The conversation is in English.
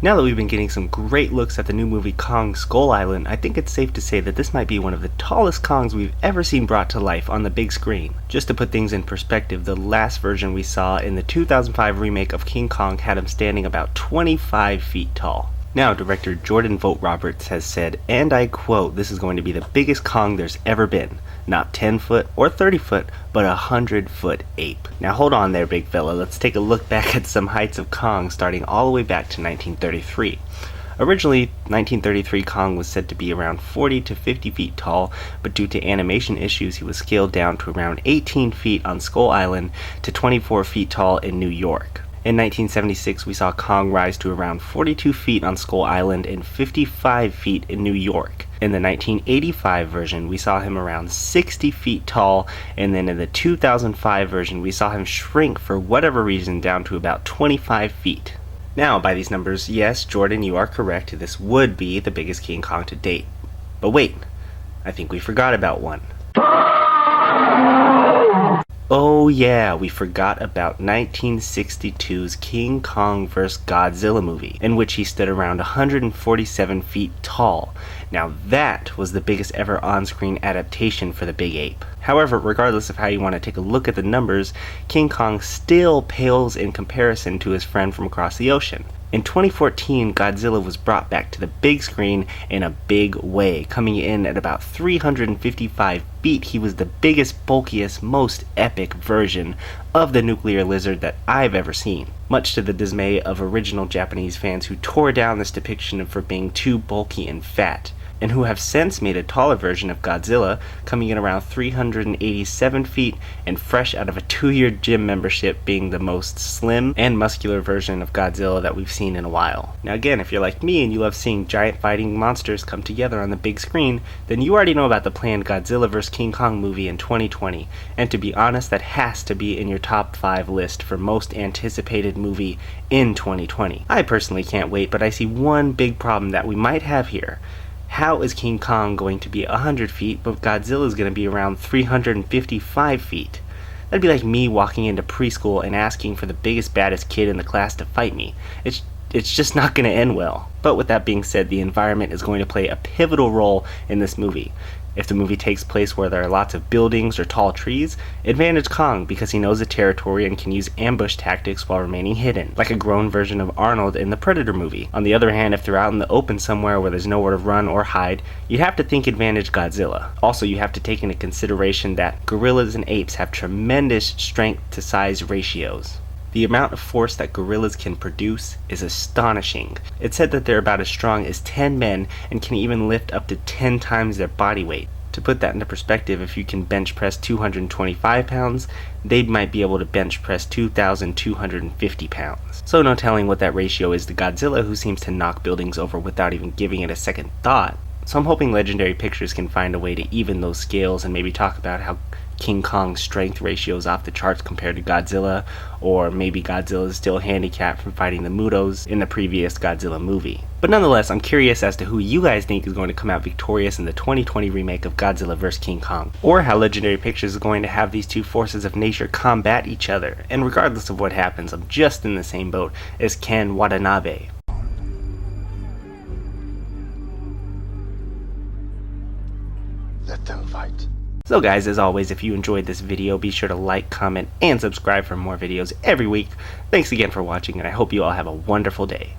Now that we've been getting some great looks at the new movie Kong Skull Island, I think it's safe to say that this might be one of the tallest Kongs we've ever seen brought to life on the big screen. Just to put things in perspective, the last version we saw in the 2005 remake of King Kong had him standing about 25 feet tall. Now, director Jordan Vogt-Roberts has said, and I quote, "This is going to be the biggest Kong there's ever been. Not 10 foot or 30 foot, but a 100-foot ape." Now hold on there, big fella. Let's take a look back at some heights of Kong starting all the way back to 1933. Originally, 1933 Kong was said to be around 40 to 50 feet tall, but due to animation issues he was scaled down to around 18 feet on Skull Island to 24 feet tall in New York. In 1976, we saw Kong rise to around 42 feet on Skull Island and 55 feet in New York. In the 1985 version, we saw him around 60 feet tall, and then in the 2005 version, we saw him shrink for whatever reason down to about 25 feet. Now, by these numbers, yes, Jordan, you are correct, this would be the biggest King Kong to date. But wait, I think we forgot about one. Oh yeah, we forgot about 1962's King Kong vs. Godzilla movie, in which he stood around 147 feet tall. Now that was the biggest ever on-screen adaptation for the big ape. However, regardless of how you want to take a look at the numbers, King Kong still pales in comparison to his friend from across the ocean. In 2014, Godzilla was brought back to the big screen in a big way, coming in at about 355 feet. He was the biggest, bulkiest, most epic version of the nuclear lizard that I've ever seen, much to the dismay of original Japanese fans who tore down this depiction for being too bulky and fat, and who have since made a taller version of Godzilla, coming in around 387 feet and fresh out of a 2-year gym membership, being the most slim and muscular version of Godzilla that we've seen in a while. Now again, if you're like me and you love seeing giant fighting monsters come together on the big screen, then you already know about the planned Godzilla vs. King Kong movie in 2020, and to be honest, that has to be in your top 5 list for most anticipated movie in 2020. I personally can't wait, but I see one big problem that we might have here. How is King Kong going to be 100 feet, but Godzilla is going to be around 355 feet? That'd be like me walking into preschool and asking for the biggest, baddest kid in the class to fight me. It's just not going to end well. But with that being said, the environment is going to play a pivotal role in this movie. If the movie takes place where there are lots of buildings or tall trees, advantage Kong because he knows the territory and can use ambush tactics while remaining hidden, like a grown version of Arnold in the Predator movie. On the other hand, if they're out in the open somewhere where there's nowhere to run or hide, you'd have to think advantage Godzilla. Also, you have to take into consideration that gorillas and apes have tremendous strength to size ratios. The amount of force that gorillas can produce is astonishing. It's said that they're about as strong as 10 men and can even lift up to 10 times their body weight. To put that into perspective, if you can bench press 225 pounds, they might be able to bench press 2,250 pounds. So no telling what that ratio is to Godzilla, who seems to knock buildings over without even giving it a second thought. So I'm hoping Legendary Pictures can find a way to even those scales and maybe talk about how King Kong's strength ratio is off the charts compared to Godzilla, or maybe Godzilla is still handicapped from fighting the Mutos in the previous Godzilla movie. But nonetheless, I'm curious as to who you guys think is going to come out victorious in the 2020 remake of Godzilla vs. King Kong, or how Legendary Pictures is going to have these two forces of nature combat each other. And regardless of what happens, I'm just in the same boat as Ken Watanabe. Let them fight. So guys, as always, if you enjoyed this video, be sure to like, comment, and subscribe for more videos every week. Thanks again for watching, and I hope you all have a wonderful day.